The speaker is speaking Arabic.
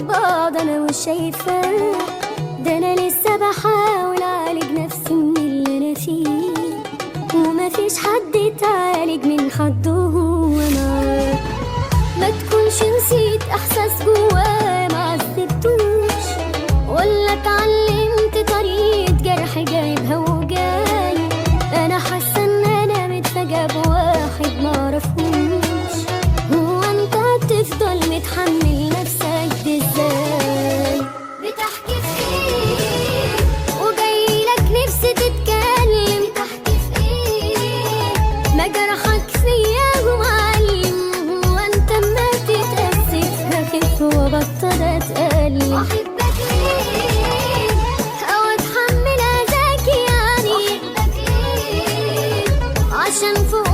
لبعض انا مش شايفة. ده انا لسه بحاول اعالج نفسي من اللي انا فيه، ومفيش حد يتعالج من حد وهو معاه. ما تكونش نسيت احساس جوايا معذبتوش، ولا اتعلمت طريقة جرح جايبها وجاي. انا حاسة ان انا متفاجئة بواحد معرفوش. هو انت هتفضل متحمل نفسك دي ازاي؟ بتحكي في ايه وجايلك نفسي تتكلم؟ بتحكي في ايه؟ ما جرحك فيا ومعلم. هو انت اما تتأسف هخف وبطل اتألم. احبك ليه او اتحمل اذاك يعني؟ احبك ليه عشان فوق